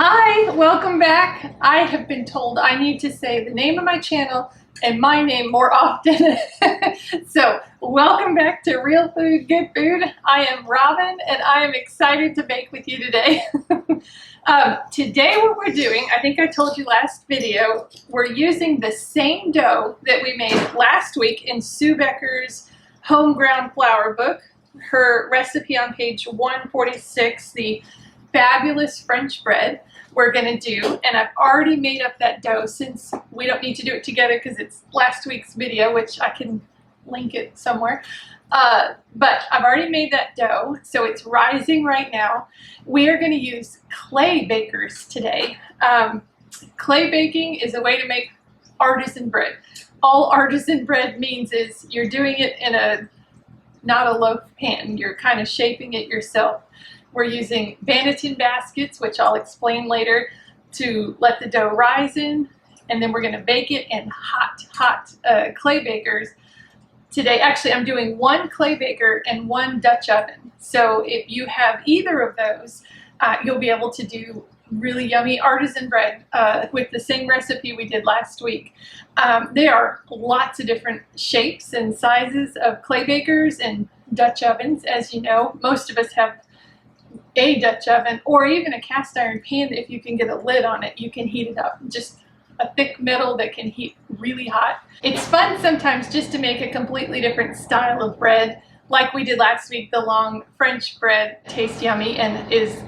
Hi, welcome back. I have been told I need to say the name of my channel and my name more often. So welcome back to Real Food, Good Food. I am Robin and I am excited to bake with you today. Today what we're doing, I think I told you last video, we're using the same dough that we made last week in Sue Becker's Home Ground Flour book. Her recipe on page 146, the fabulous French bread we're going to do, and I've already made up that dough since we don't need to do it together because it's last week's video, which I can link it somewhere. But I've already made that dough, so it's rising right now. We are going to use clay bakers today. Clay baking is a way to make artisan bread. All artisan bread means is you're doing it in not a loaf pan, you're kind of shaping it yourself. We're using Banneton baskets, which I'll explain later, to let the dough rise in, and then we're going to bake it in hot clay bakers. Today, actually, I'm doing one clay baker and one Dutch oven. So if you have either of those, you'll be able to do really yummy artisan bread with the same recipe we did last week. There are lots of different shapes and sizes of clay bakers and Dutch ovens. As you know, most of us have a Dutch oven or even a cast iron pan. If you can get a lid on it, you can heat it up. Just a thick metal that can heat really hot. It's fun sometimes just to make a completely different style of bread, like we did last week. The long French bread tastes yummy and is,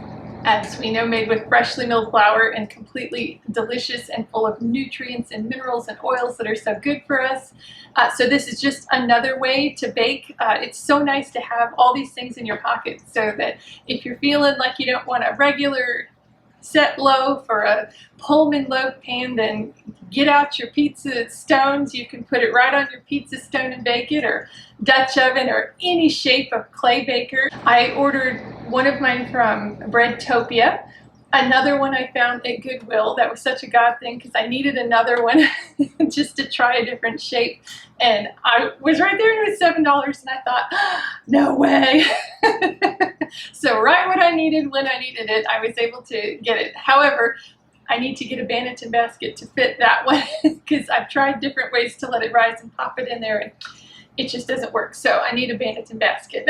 as we know, made with freshly milled flour and completely delicious and full of nutrients and minerals and oils that are so good for us. So this is just another way to bake. It's so nice to have all these things in your pocket so that if you're feeling like you don't want a regular set loaf or a Pullman loaf pan, then get out your pizza stones. You can put it right on your pizza stone and bake it, or Dutch oven, or any shape of clay baker. I ordered one of mine from Breadtopia. Another one I found at Goodwill. That was such a God thing because I needed another one just to try a different shape. And I was right there and it was $7 and I thought, oh, no way. So right when I needed, when I needed it, I was able to get it. However, I need to get a Banneton basket to fit that one because I've tried different ways to let it rise and pop it in there and it just doesn't work. So I need a Banneton basket.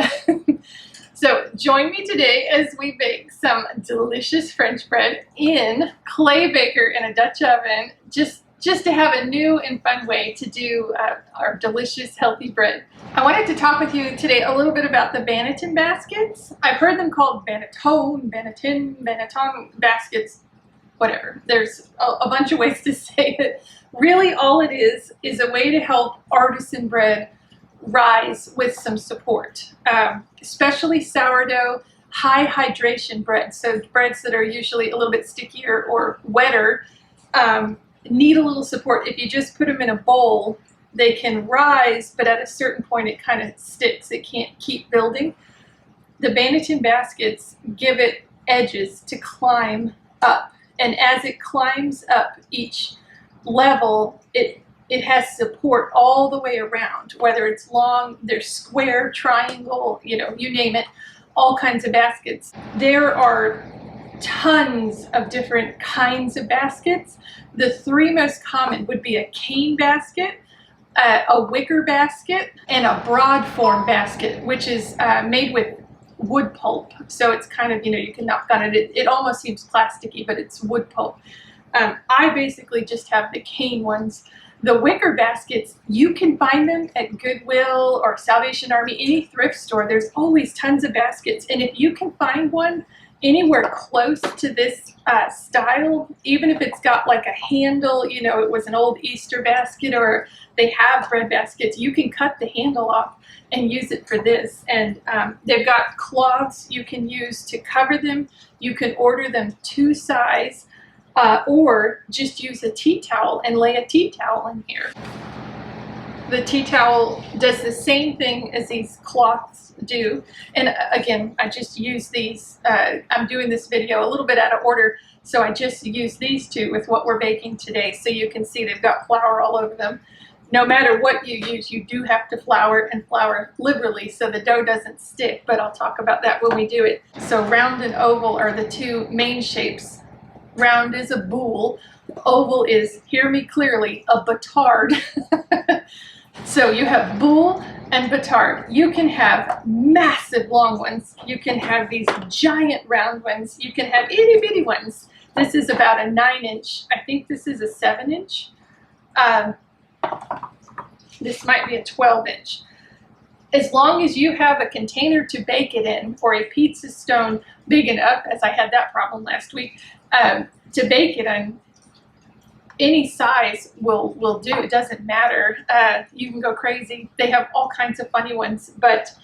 So join me today as we bake some delicious French bread in clay baker in a Dutch oven, just to have a new and fun way to do our delicious healthy bread. I wanted to talk with you today a little bit about the Banneton baskets. I've heard them called Banneton baskets, whatever. There's a bunch of ways to say it. Really all it is a way to help artisan bread rise with some support, especially sourdough, high hydration breads. So breads that are usually a little bit stickier or wetter need a little support. If you just put them in a bowl, they can rise, but at a certain point it kind of sticks. It can't keep building. The Banneton baskets give it edges to climb up, and as it climbs up each level, it has support all the way around, whether it's long, there's square, triangle, you know, you name it, all kinds of baskets. There are tons of different kinds of baskets. The three most common would be a cane basket, a wicker basket, and a broad form basket, which is made with wood pulp. So it's kind of, you know, you can knock on it. It almost seems plasticky, but it's wood pulp. I basically just have the cane ones. The wicker baskets, you can find them at Goodwill or Salvation Army, any thrift store. There's always tons of baskets. And if you can find one anywhere close to this style, even if it's got like a handle, you know, it was an old Easter basket, or they have bread baskets, you can cut the handle off and use it for this. And they've got cloths you can use to cover them. You can order them to size. Or just use a tea towel and lay a tea towel in here. The tea towel does the same thing as these cloths do. And again, I just use these. I'm doing this video a little bit out of order, so I just use these two with what we're baking today. So you can see they've got flour all over them. No matter what you use, you do have to flour, and flour liberally so the dough doesn't stick, but I'll talk about that when we do it. So round and oval are the two main shapes Round is a boule. Oval is, hear me clearly, a batard. So you have boule and batard. You can have massive long ones. You can have these giant round ones. You can have itty bitty ones. This is about a 9-inch. I think this is a 7-inch. This might be a 12-inch. As long as you have a container to bake it in, or a pizza stone big enough, as I had that problem last week, to bake it in, any size will do. It doesn't matter. You can go crazy. They have all kinds of funny ones, but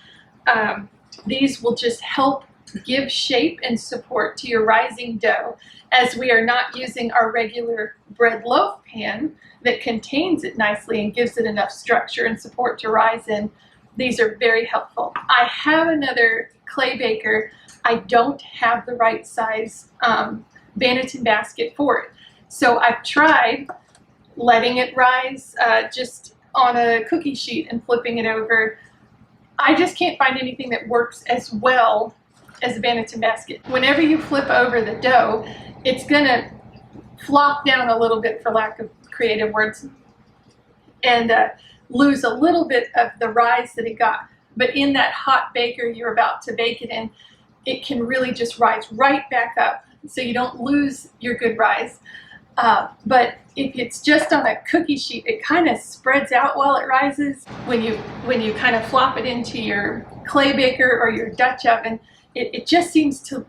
these will just help give shape and support to your rising dough, as we are not using our regular bread loaf pan that contains it nicely and gives it enough structure and support to rise in. These are very helpful. I have another clay baker. I don't have the right size Banneton basket for it. So I've tried letting it rise just on a cookie sheet and flipping it over. I just can't find anything that works as well as a Banneton basket. Whenever you flip over the dough, it's gonna flop down a little bit, for lack of creative words, and lose a little bit of the rise that it got. But in that hot baker you're about to bake it in, it can really just rise right back up, so you don't lose your good rise. But if it's just on a cookie sheet, it kind of spreads out while it rises. When you kind of flop it into your clay baker or your Dutch oven, it just seems to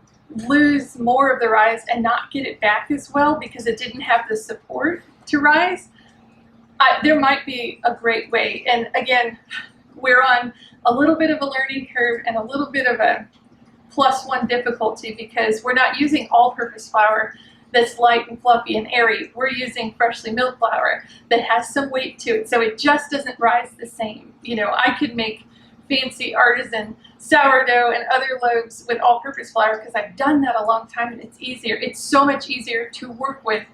lose more of the rise and not get it back as well because it didn't have the support to rise. There might be a great way, and again, we're on a little bit of a learning curve and a little bit of a +1 difficulty because we're not using all-purpose flour that's light and fluffy and airy. We're using freshly milled flour that has some weight to it, so it just doesn't rise the same. You know, I could make fancy artisan sourdough and other loaves with all-purpose flour because I've done that a long time and it's easier. It's so much easier to work with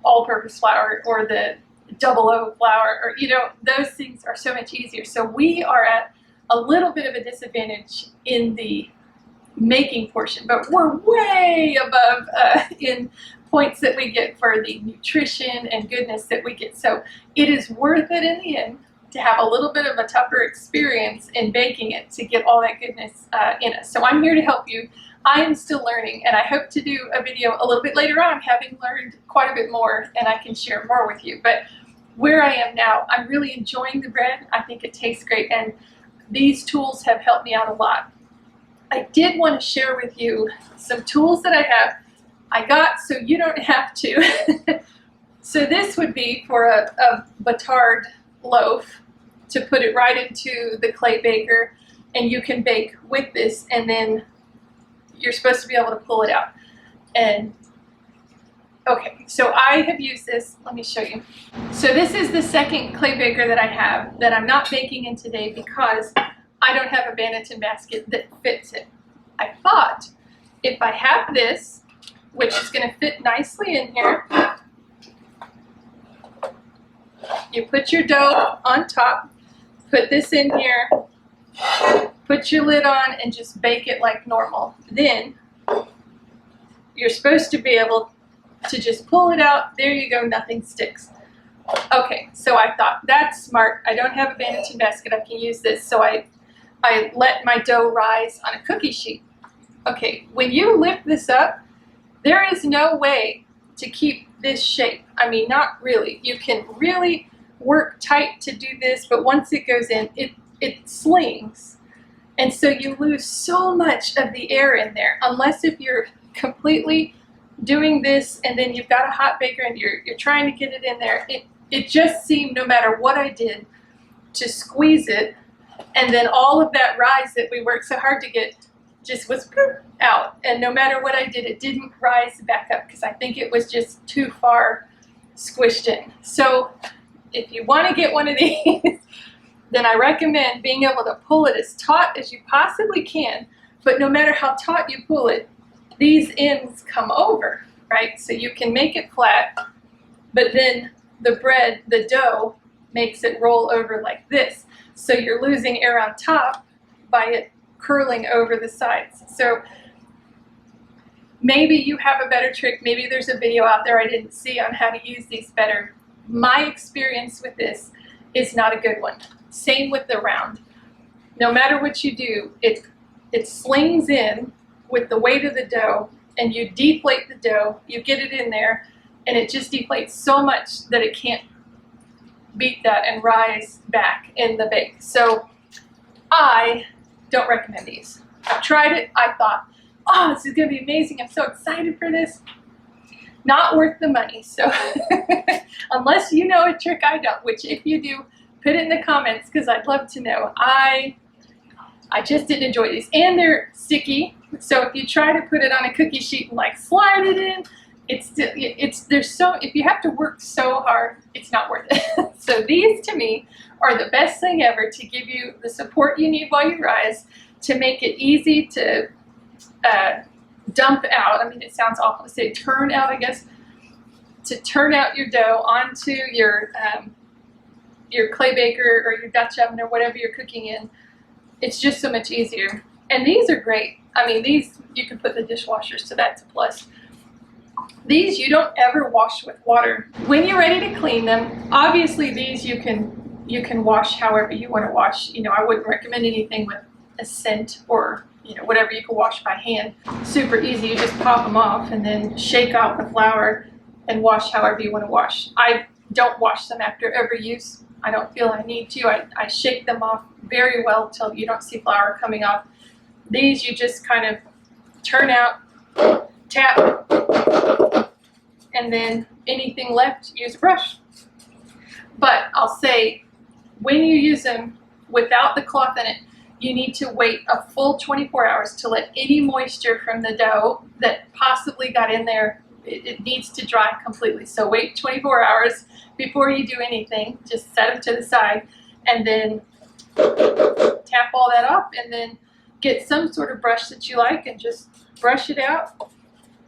all-purpose flour or the double O flour, or those things are so much easier. So we are at a little bit of a disadvantage in the making portion, but we're way above in points that we get for the nutrition and goodness that we get. So it is worth it in the end to have a little bit of a tougher experience in baking it to get all that goodness in us. So I'm here to help you. I am still learning, and I hope to do a video a little bit later on, having learned quite a bit more, and I can share more with you. But where I am now, I'm really enjoying the bread. I think it tastes great, and these tools have helped me out a lot. I did want to share with you some tools that I got so you don't have to. So this would be for a batard loaf, to put it right into the clay baker, and you can bake with this, and then you're supposed to be able to pull it out. And okay, so I have used this. Let me show you. So this is the second clay baker that I have that I'm not baking in today because I don't have a Banneton basket that fits it. I thought if I have this, which is going to fit nicely in here, you put your dough on top, put this in here, put your lid on, and just bake it like normal. Then you're supposed to be able to just pull it out. There you go, nothing sticks. Okay, so I thought that's smart. I don't have a Banneton basket, I can use this. So I let my dough rise on a cookie sheet. Okay, when you lift this up, there is no way to keep this shape. I mean, not really. You can really work tight to do this, but once it goes in, it slings. And so you lose so much of the air in there, unless if you're completely doing this and then you've got a hot baker and you're trying to get it in there. It just seemed, no matter what I did, to squeeze it, and then all of that rise that we worked so hard to get just was out. And no matter what I did, it didn't rise back up because I think it was just too far squished in. So if you want to get one of these, then I recommend being able to pull it as taut as you possibly can. But no matter how taut you pull it, these ends come over, right? So you can make it flat, but then the bread, the dough, makes it roll over like this. So you're losing air on top by it curling over the sides. So Maybe you have a better trick. Maybe there's a video out there I didn't see on how to use these better. My experience with this is not a good one. Same with the round. No matter what you do, it slings in with the weight of the dough, and you deflate the dough, you get it in there, and it just deflates so much that it can't beat that and rise back in the bake. So I don't recommend these. I've tried it. I thought, oh, this is going to be amazing. I'm so excited for this. Not worth the money. So unless you know a trick I don't, which if you do, put it in the comments because I'd love to know. I just didn't enjoy these. And they're sticky. So if you try to put it on a cookie sheet and like slide it in, if you have to work so hard, it's not worth it. So these to me are the best thing ever to give you the support you need while you rise, to make it easy to dump out. I mean, it sounds awful to say turn out, I guess. To turn out your dough onto your clay baker or your Dutch oven or whatever you're cooking in. It's just so much easier. And these are great. I mean, these you can put in the dishwasher, so that's a plus. These you don't ever wash with water. When you're ready to clean them, obviously these you can wash however you want to wash. You know, I wouldn't recommend anything with a scent or, you know, whatever you can wash by hand. Super easy. You just pop them off and then shake out the flour and wash however you want to wash. I don't wash them after every use. I don't feel I need to. I shake them off very well till you don't see flour coming off. These you just kind of turn out, tap, and then anything left, use a brush. But I'll say, when you use them without the cloth in it, you need to wait a full 24 hours to let any moisture from the dough that possibly got in there, it needs to dry completely. So wait 24 hours before you do anything. Just set them to the side and then tap all that off, and then get some sort of brush that you like and just brush it out,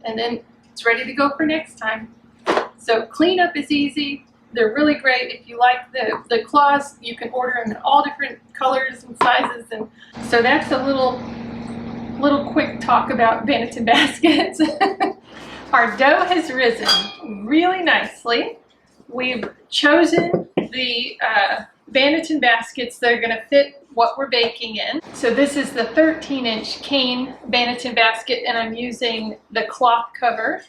and then it's ready to go for next time. So cleanup is easy. They're really great. If you like the cloths, you can order them in all different colors and sizes. And so that's a little quick talk about Banneton baskets. Our dough has risen really nicely. We've chosen the Banneton baskets that are going to fit what we're baking in. So this is the 13-inch cane Banneton basket, and I'm using the cloth cover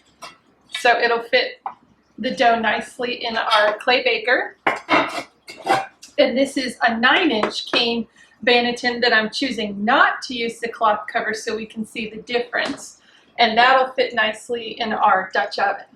so it'll fit the dough nicely in our clay baker. And this is a 9-inch cane Banneton that I'm choosing not to use the cloth cover so we can see the difference, and that'll fit nicely in our Dutch oven.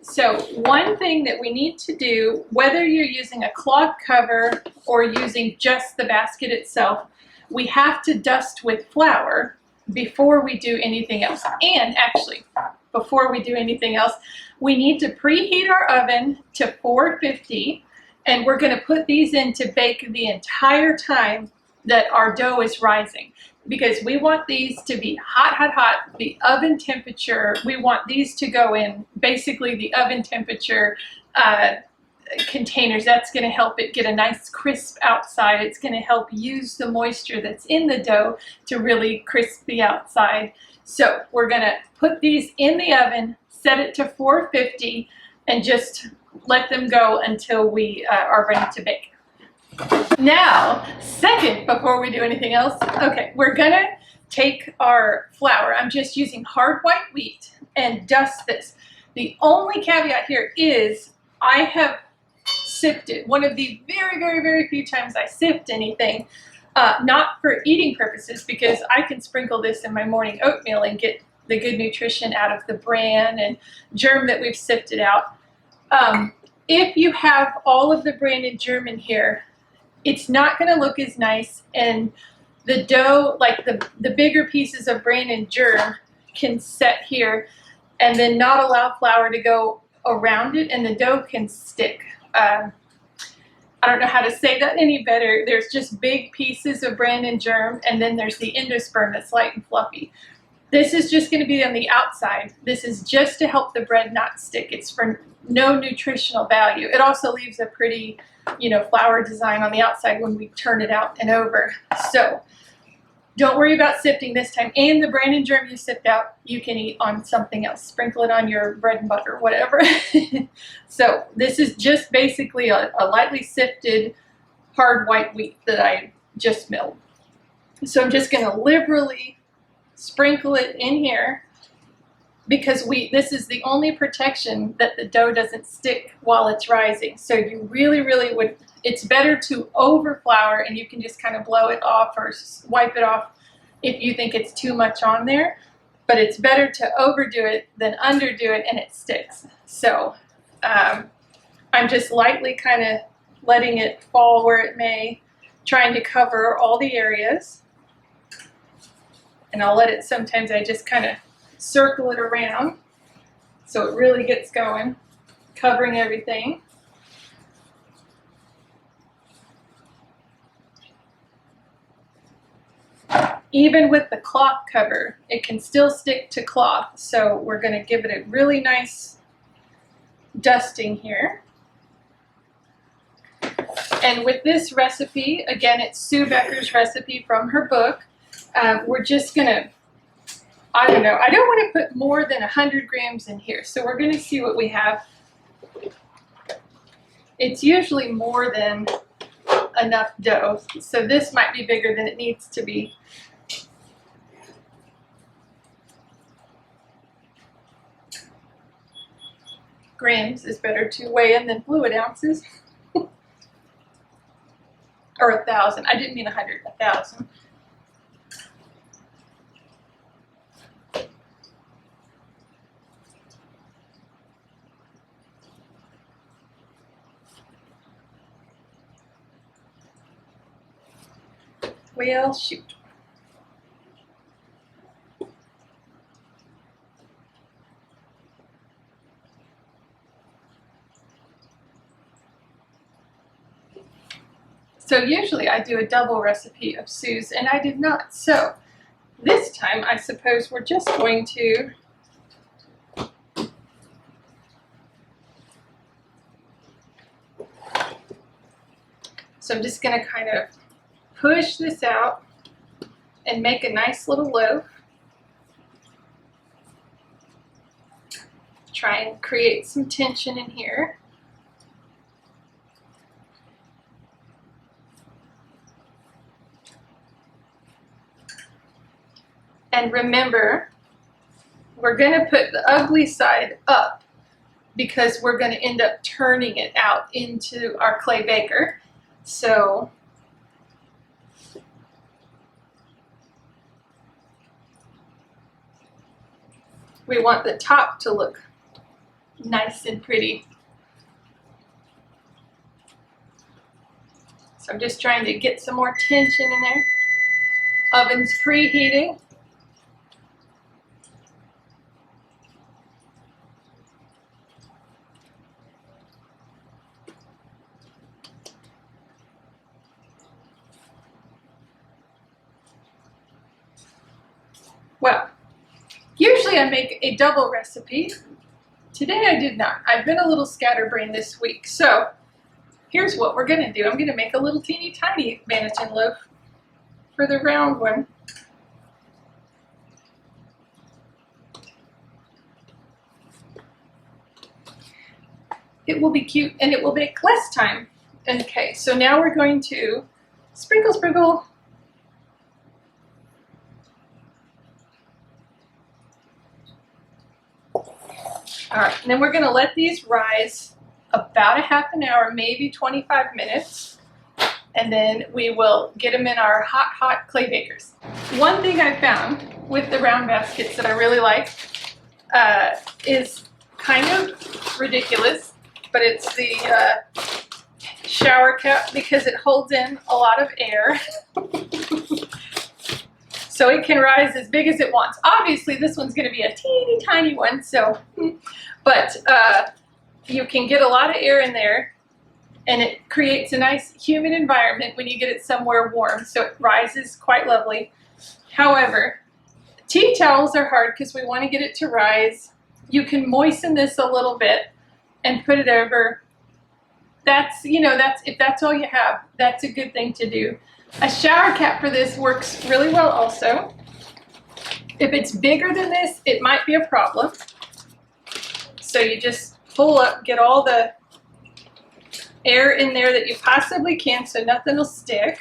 So one thing that we need to do, whether you're using a cloth cover or using just the basket itself, we have to dust with flour before we do anything else. And actually, before we do anything else, we need to preheat our oven to 450, and we're going to put these in to bake the entire time that our dough is rising, because we want these to be hot, hot, hot, the oven temperature. We want these to go in basically the oven temperature containers. That's going to help it get a nice crisp outside. It's going to help use the moisture that's in the dough to really crisp the outside. So we're going to put these in the oven, set it to 450, and just let them go until we are ready to bake. Now, second, before we do anything else, okay, we're gonna take our flour. I'm just using hard white wheat and dust this. The only caveat here is I have sifted. One of the very, very, very few times I sift anything, not for eating purposes, because I can sprinkle this in my morning oatmeal and get the good nutrition out of the bran and germ that we've sifted out. If you have all of the bran and germ in here, it's not going to look as nice, and the dough, like the bigger pieces of bran and germ, can set here and then not allow flour to go around it, and the dough can stick. I don't know how to say that any better. There's just big pieces of bran and germ, and then there's the endosperm that's light and fluffy. This is just going to be on the outside. This is just to help the bread not stick. It's for no nutritional value. It also leaves a pretty, flower design on the outside when we turn it out and over. So Don't worry about sifting this time. And the Brandon germ you sift out, you can eat on something else. Sprinkle it on your bread and butter, whatever. So this is just basically a lightly sifted hard white wheat that I just milled. So I'm just going to liberally sprinkle it in here, because this is the only protection that the dough doesn't stick while it's rising. So you really would, it's better to over flour, and you can just kind of blow it off or wipe it off if you think it's too much on there. But it's better to overdo it than underdo it and it sticks. So I'm just lightly kind of letting it fall where it may, trying to cover all the areas. And I'll let it, sometimes I just kind of circle it around so it really gets going, covering everything. Even with the cloth cover, it can still stick to cloth, so we're going to give it a really nice dusting here. And with this recipe, again, it's Sue Becker's recipe from her book. We're just going to, I don't know, I don't want to put more than 100 grams in here, so we're going to see what we have. It's usually more than enough dough, so this might be bigger than it needs to be. Grams is better to weigh in than fluid ounces. Or 1,000. I didn't mean 100, 1,000. Well, shoot. So usually I do a double recipe of Sue's, and I did not. So this time I suppose we're just going to so I'm just going to kind of push this out and make a nice little loaf. Try and create some tension in here. And remember, we're going to put the ugly side up because we're going to end up turning it out into our clay baker. So we want the top to look nice and pretty. So I'm just trying to get some more tension in there. Oven's preheating. Well, usually I make a double recipe. Today I did not. I've been a little scatterbrained this week. So here's what we're going to do. I'm going to make a little teeny tiny Banneton loaf for the round one. It will be cute and it will take less time. Okay, so now we're going to sprinkle, sprinkle. All right, and then we're going to let these rise about a half an hour, maybe 25 minutes, and then we will get them in our hot clay bakers. One thing I found with the round baskets that I really like is kind of ridiculous, but it's the shower cap because it holds in a lot of air. So it can rise as big as it wants. Obviously, this one's going to be a teeny tiny one, so, but you can get a lot of air in there, and it creates a nice humid environment when you get it somewhere warm, so it rises quite lovely. However, tea towels are hard because we want to get it to rise. You can moisten this a little bit and put it over. That's, you know, if that's all you have, that's a good thing to do. A shower cap for this works really well also. If it's bigger than this, it might be a problem. So you just pull up, get all the air in there that you possibly can so nothing will stick.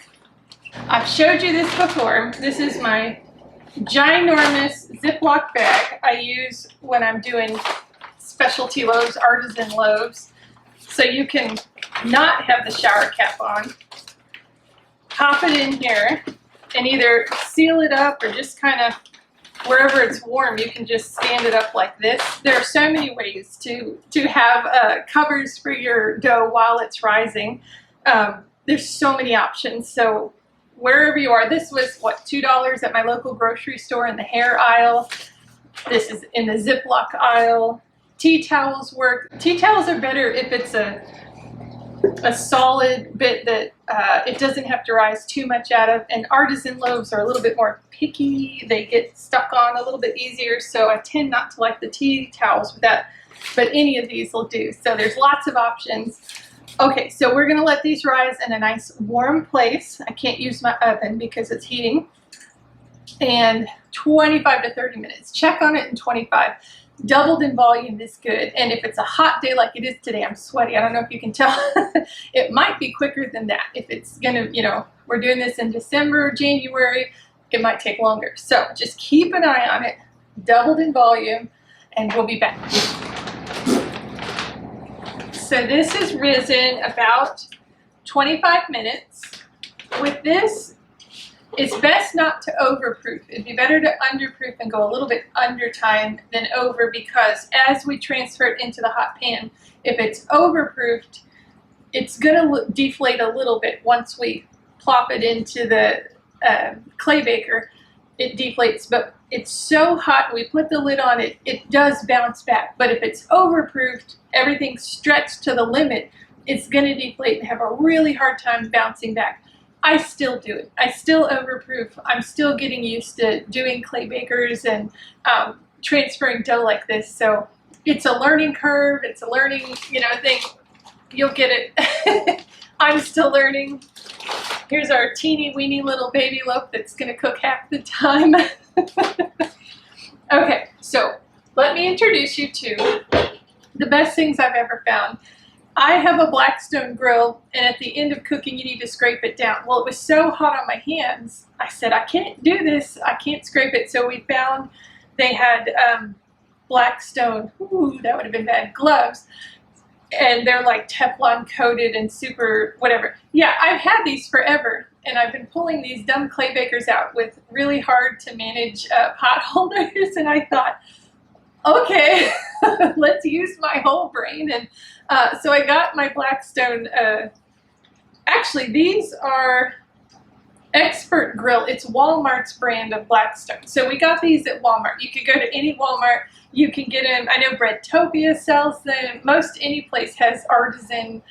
I've showed you this before. This is my ginormous Ziploc bag I use when I'm doing specialty loaves, artisan loaves. So you can not have the shower cap on. Pop it in here and either seal it up or just kind of wherever it's warm, you can just stand it up like this. There are so many ways to have covers for your dough while it's rising. There's so many options. So wherever you are, this was what, $2 at my local grocery store in the hair aisle. This is in the Ziploc aisle. Tea towels work. Tea towels are better if it's a solid bit that it doesn't have to rise too much out of. And artisan loaves are a little bit more picky. They get stuck on a little bit easier, so I tend not to like the tea towels with that, but any of these will do. So there's lots of options. Okay, so we're gonna let these rise in a nice warm place. I can't use my oven because it's heating. And 25 to 30 minutes. Check on it in 25. Doubled in volume is good. And if it's a hot day like it is today, I'm sweaty. I don't know if you can tell. It might be quicker than that. If it's gonna, we're doing this in December, January, it might take longer. So just keep an eye on it. Doubled in volume, and we'll be back. So this has risen about 25 minutes. With this, it's best not to overproof. It'd be better to underproof and go a little bit under time than over, because as we transfer it into the hot pan, if it's overproofed, it's gonna deflate a little bit. Once we plop it into the clay baker, it deflates, but it's so hot, we put the lid on it, it does bounce back. But if it's overproofed, everything's stretched to the limit, it's gonna deflate and have a really hard time bouncing back. I still do it. I still overproof. I'm still getting used to doing clay bakers and transferring dough like this. So it's a learning curve. It's a learning, thing. You'll get it. I'm still learning. Here's our teeny weeny little baby loaf that's gonna cook half the time. Okay, so let me introduce you to the best things I've ever found. I have a Blackstone grill, and at the end of cooking, you need to scrape it down. Well, it was so hot on my hands, I said, I can't do this. I can't scrape it. So we found they had Blackstone, ooh, that would have been bad, gloves. And they're like Teflon coated and super whatever. Yeah, I've had these forever, and I've been pulling these dumb clay bakers out with really hard to manage pot holders, and I thought, okay, let's use my whole brain. And so I got my Blackstone, actually these are Expert Grill. It's Walmart's brand of Blackstone. So we got these at Walmart. You could go to any Walmart, you can get them. I know Breadtopia sells them. Most any place has artisan,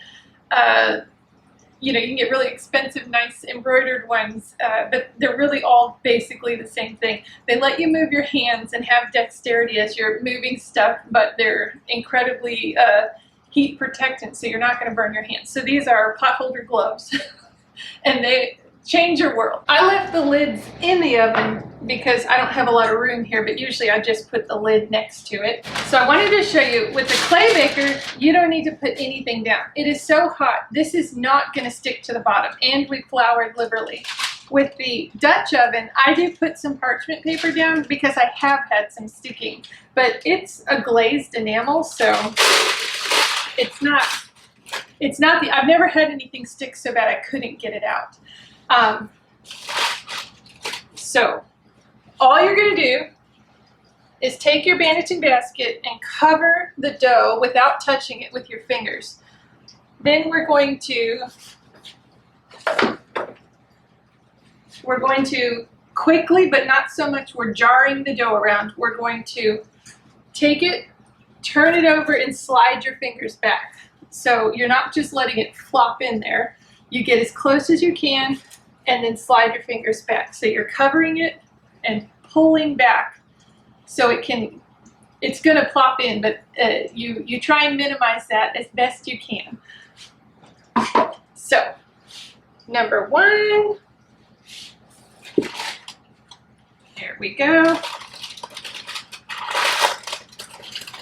you can get really expensive, nice embroidered ones, but they're really all basically the same thing. They let you move your hands and have dexterity as you're moving stuff, but they're incredibly heat protectant, so you're not going to burn your hands. So these are potholder gloves, and they change your world. I left the lids in the oven because I don't have a lot of room here, but usually I just put the lid next to it. So I wanted to show you, with the clay baker, you don't need to put anything down. It is so hot, this is not going to stick to the bottom, and we floured liberally. With the Dutch oven, I do put some parchment paper down because I have had some sticking, but it's a glazed enamel, so I've never had anything stick so bad I couldn't get it out. So all you're going to do is take your Banneton basket and cover the dough without touching it with your fingers. Then we're going to quickly, but not so much we're jarring the dough around, we're going to take it, turn it over, and slide your fingers back. So you're not just letting it flop in there. You get as close as you can and then slide your fingers back. So you're covering it and pulling back so it's gonna plop in, but you try and minimize that as best you can. So number one, There we go.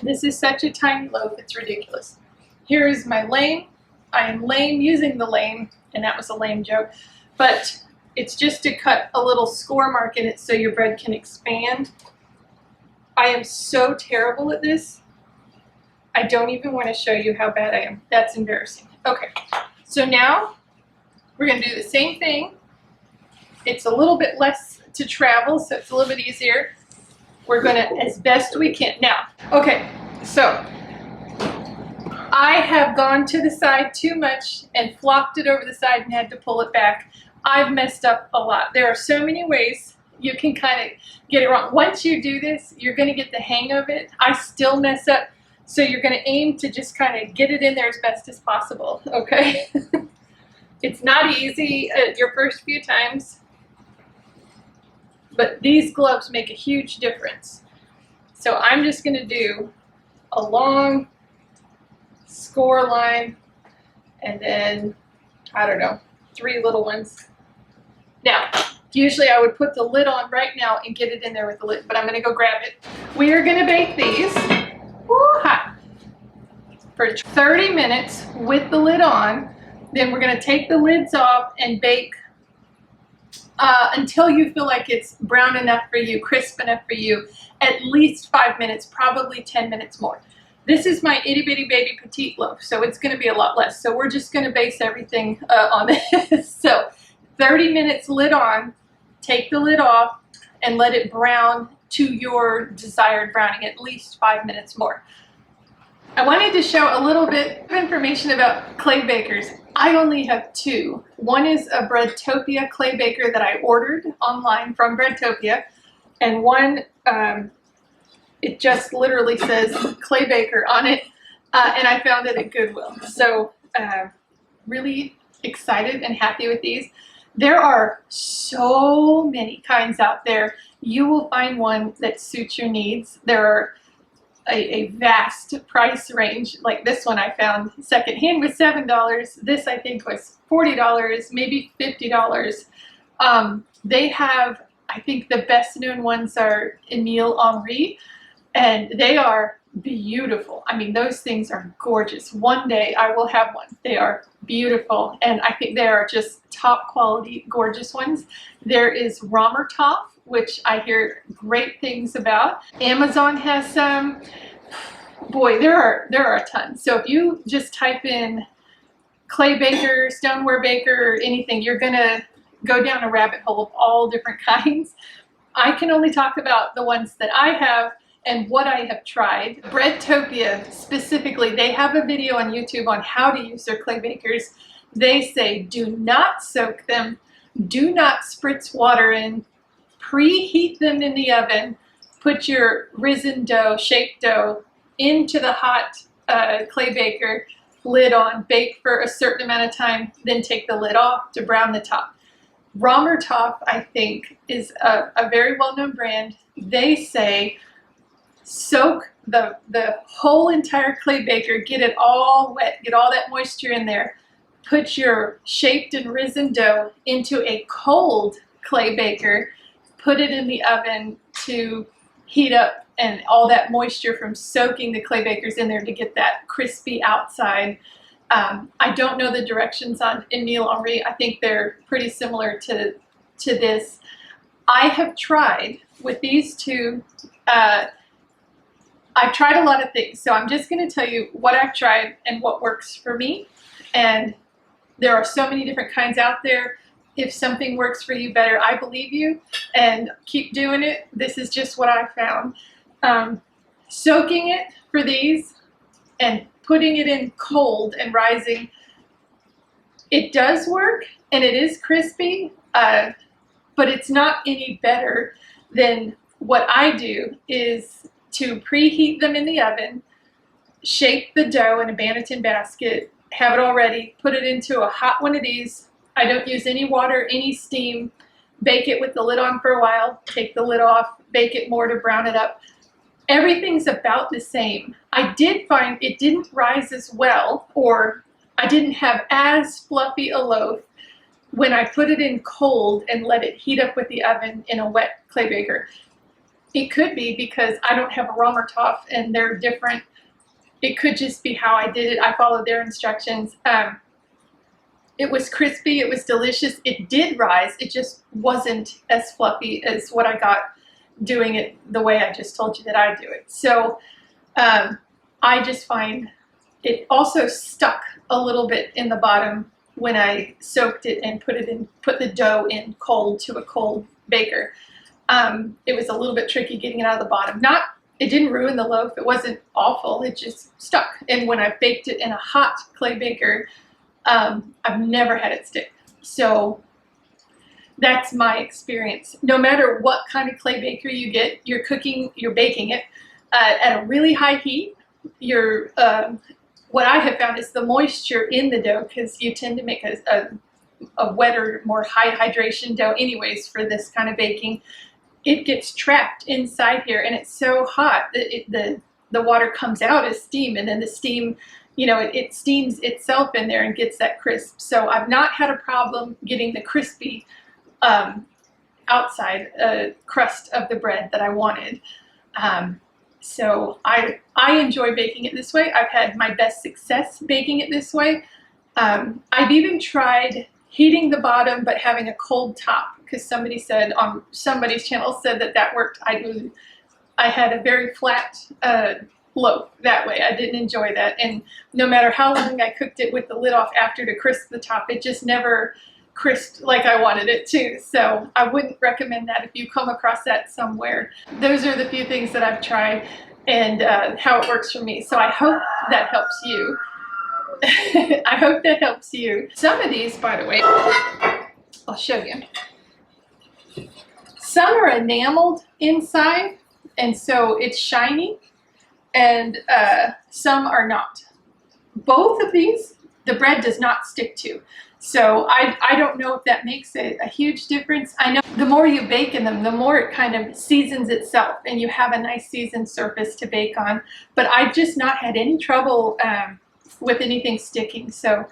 This is such a tiny loaf, it's ridiculous. Here is my lame. I am lame using the lame, and that was a lame joke, but it's just to cut a little score mark in it so your bread can expand. I am so terrible at this. I don't even want to show you how bad I am. That's embarrassing. Okay, so now we're going to do the same thing. It's a little bit less to travel, so it's a little bit easier. We're going to, as best we can. Now, okay, so I have gone to the side too much and flopped it over the side and had to pull it back. I've messed up a lot. There are so many ways you can kind of get it wrong. Once you do this, you're going to get the hang of it. I still mess up, so you're going to aim to just kind of get it in there as best as possible, okay? It's not easy your first few times, but these gloves make a huge difference. So I'm just going to do a long score line and then, I don't know, 3 little ones. Now, usually I would put the lid on right now and get it in there with the lid, but I'm going to go grab it. We are going to bake these hot for 30 minutes with the lid on. Then we're going to take the lids off and bake until you feel like it's brown enough for you, crisp enough for you, at least 5 minutes, probably 10 minutes more. This is my itty bitty baby petite loaf, so it's going to be a lot less. So we're just going to base everything on this. So 30 minutes lid on, take the lid off, and let it brown to your desired browning, at least 5 minutes more. I wanted to show a little bit of information about clay bakers. I only have 2. One is a Breadtopia clay baker that I ordered online from Breadtopia, and one, it just literally says clay baker on it, and I found it at Goodwill. So really excited and happy with these. There are so many kinds out there. You will find one that suits your needs. There are a vast price range. Like this one I found secondhand was $7. This I think was $40, maybe $50. They have, I think the best known ones are Emile Henry, and they are beautiful. I mean, those things are gorgeous. One day I will have one. They are beautiful, and I think they are just top quality, gorgeous ones. There is Romertoff, which I hear great things about. Amazon has some. Boy, there are a ton. So if you just type in clay baker, stoneware baker, or anything, you're gonna go down a rabbit hole of all different kinds. I can only talk about the ones that I have and what I have tried. Breadtopia specifically, they have a video on YouTube on how to use their clay bakers. They say do not soak them, do not spritz water in, preheat them in the oven, put your risen dough, shaped dough, into the hot clay baker, lid on, bake for a certain amount of time, then take the lid off to brown the top. Romertoff, I think, is a very well-known brand. They say soak the whole entire clay baker, get it all wet, get all that moisture in there, put your shaped and risen dough into a cold clay baker, put it in the oven to heat up and all that moisture from soaking the clay bakers in there to get that crispy outside. I don't know the directions on Emile Henry. I think they're pretty similar to this. I have tried with these two, I've tried a lot of things, so I'm just going to tell you what I've tried and what works for me. And there are so many different kinds out there. If something works for you better, I believe you, and keep doing it. This is just what I found. Soaking it for these and putting it in cold and rising, it does work and it is crispy, but it's not any better than what I do is to preheat them in the oven, shape the dough in a Banneton basket, have it all ready, put it into a hot one of these. I don't use any water, any steam, bake it with the lid on for a while, take the lid off, bake it more to brown it up. Everything's about the same. I did find it didn't rise as well, or I didn't have as fluffy a loaf when I put it in cold and let it heat up with the oven in a wet clay baker. It could be because I don't have a Romertoff and they're different. It could just be how I did it. I followed their instructions. It was crispy, it was delicious. It did rise, it just wasn't as fluffy as what I got doing it the way I just told you that I do it. So I just find it also stuck a little bit in the bottom when I soaked it and put the dough in cold to a cold baker. It was a little bit tricky getting it out of the bottom. It didn't ruin the loaf, it wasn't awful, it just stuck. And when I baked it in a hot clay baker, I've never had it stick. So that's my experience. No matter what kind of clay baker you get, you're baking it at a really high heat. What I have found is the moisture in the dough, because you tend to make a wetter, more high hydration dough anyways for this kind of baking. It gets trapped inside here and it's so hot that the water comes out as steam, and then the steam, it steams itself in there and gets that crisp. So I've not had a problem getting the crispy outside crust of the bread that I wanted. So I enjoy baking it this way. I've had my best success baking it this way. I've even tried heating the bottom but having a cold top, because somebody said on somebody's channel said that worked. I had a very flat loaf that way. I didn't enjoy that, and no matter how long I cooked it with the lid off after to crisp the top, it just never crisped like I wanted it to. So I wouldn't recommend that if you come across that somewhere. Those are the few things that I've tried and how it works for me. So I hope that helps you. I hope that helps you. Some of these, by the way, I'll show you. Some are enameled inside, and so it's shiny, and some are not. Both of these, the bread does not stick to. So I don't know if that makes a huge difference. I know the more you bake in them, the more it kind of seasons itself and you have a nice seasoned surface to bake on. But I've just not had any trouble with anything sticking. So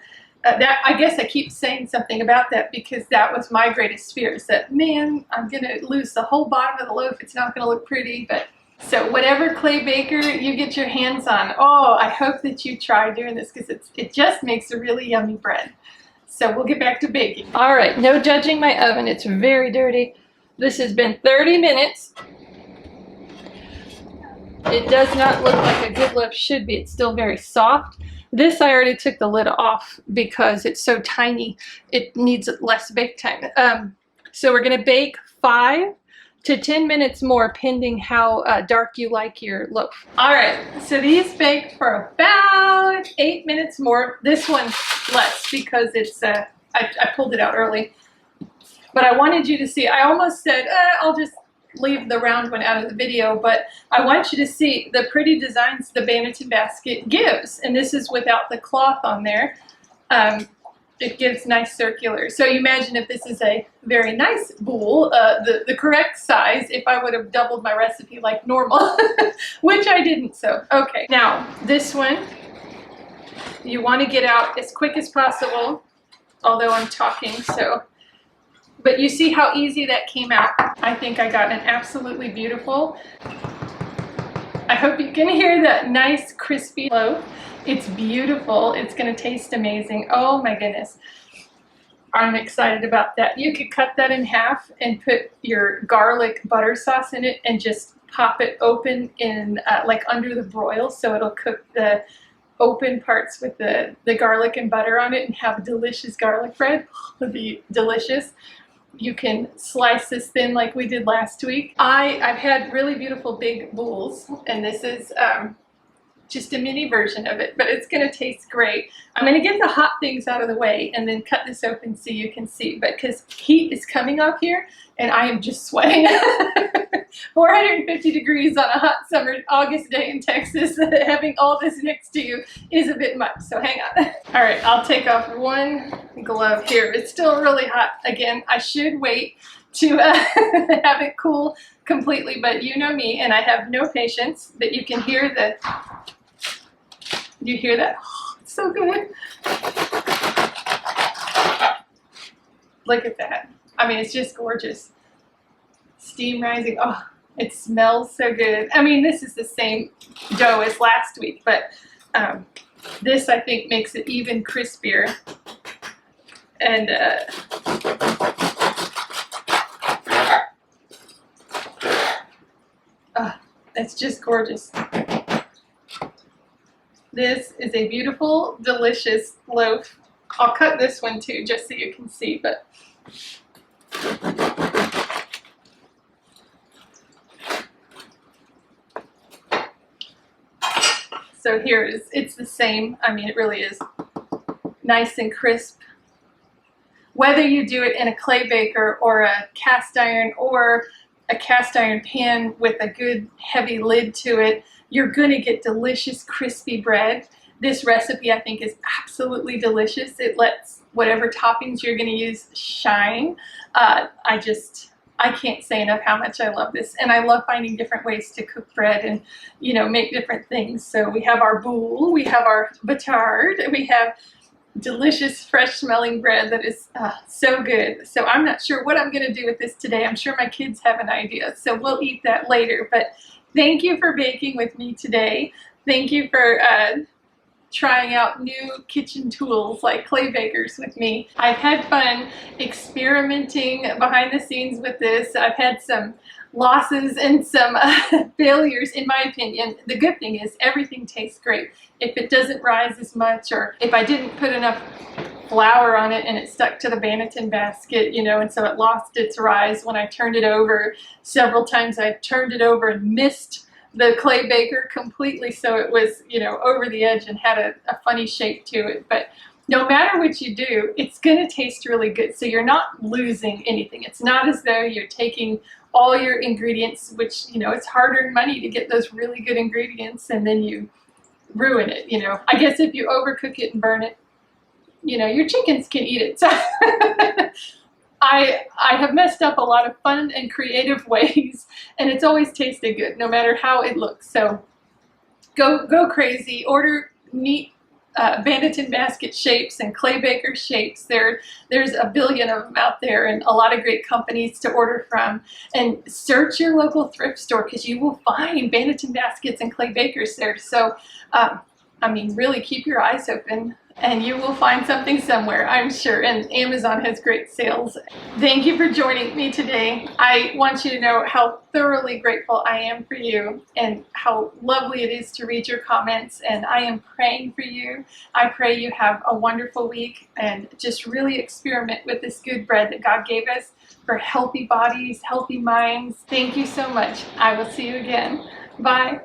that, I guess I keep saying something about that because that was my greatest fear, is that, man, I'm going to lose the whole bottom of the loaf. It's not going to look pretty. But so whatever clay baker you get your hands on, oh, I hope that you try doing this, because it just makes a really yummy bread. So we'll get back to baking. All right, no judging my oven. It's very dirty. This has been 30 minutes. It does not look like a good loaf should be. It's still very soft. This I already took the lid off because it's so tiny. It needs less bake time. So we're gonna bake 5 to 10 minutes more, pending how dark you like your loaf. All right, so these baked for about 8 minutes more. This one's less because it's, I pulled it out early. But I wanted you to see, I almost said, I'll just leave the round one out of the video, but I want you to see the pretty designs the Banneton basket gives. And this is without the cloth on there. It gives nice circular. So you imagine if this is a very nice bowl, the correct size, if I would have doubled my recipe like normal, which I didn't. So, okay. Now, this one, you want to get out as quick as possible, although I'm talking, so. But you see how easy that came out. I think I got an absolutely beautiful. I hope you can hear that nice crispy loaf. It's beautiful. It's going to taste amazing. Oh my goodness. I'm excited about that. You could cut that in half and put your garlic butter sauce in it and just pop it open in like under the broil, so it'll cook the open parts with the garlic and butter on it and have delicious garlic bread. It'll be delicious. You can slice this thin like we did last week. I've had really beautiful big bowls, and this is just a mini version of it, but it's going to taste great. I'm going to get the hot things out of the way and then cut this open so you can see, but because heat is coming up here and I am just sweating. 450 degrees on a hot summer August day in Texas, having all this next to you is a bit much, so hang on. All right, I'll take off one glove here. It's still really hot. Again, I should wait to have it cool completely, but you know me, and I have no patience. That you can hear the, you hear that? Oh, it's so good. Look at that. I mean, it's just gorgeous. Steam rising. Oh, it smells so good. I mean, this is the same dough as last week, but this I think makes it even crispier. And it's just gorgeous. This is a beautiful, delicious loaf. I'll cut this one too, just so you can see, but so here it is. It's the same. I mean, it really is nice and crisp. Whether you do it in a clay baker or a cast iron or a cast iron pan with a good heavy lid to it, you're going to get delicious crispy bread. This recipe I think is absolutely delicious. It lets whatever toppings you're going to use shine. I can't say enough how much I love this, and I love finding different ways to cook bread and, you know, make different things. So we have our boule, we have our batard, we have delicious fresh smelling bread that is so good. So I'm not sure what I'm going to do with this today. I'm sure my kids have an idea, so we'll eat that later. But thank you for baking with me today. Thank you for trying out new kitchen tools like clay bakers with me. I've had fun experimenting behind the scenes with this. I've had some losses and some failures, in my opinion. The good thing is everything tastes great. If it doesn't rise as much, or if I didn't put enough flour on it and it stuck to the Banneton basket, you know, and so it lost its rise when I turned it over. Several times I've turned it over and missed the clay baker completely, so it was, you know, over the edge and had a funny shape to it. But no matter what you do, it's going to taste really good. So you're not losing anything. It's not as though you're taking all your ingredients, which, you know, it's hard-earned money to get those really good ingredients, and then you ruin it, you know. I guess if you overcook it and burn it, you know, your chickens can eat it. So I have messed up a lot of fun and creative ways, and it's always tasted good, no matter how it looks. So go crazy. Order neat Banneton basket shapes and clay baker shapes. There's a billion of them out there, and a lot of great companies to order from. And search your local thrift store, because you will find Banneton baskets and clay bakers there. So I mean, really keep your eyes open, and you will find something somewhere, I'm sure. And Amazon has great sales. Thank you for joining me today. I want you to know how thoroughly grateful I am for you, and how lovely it is to read your comments. And I am praying for you. I pray you have a wonderful week, and just really experiment with this good bread that God gave us for healthy bodies, healthy minds. Thank you so much. I will see you again. Bye.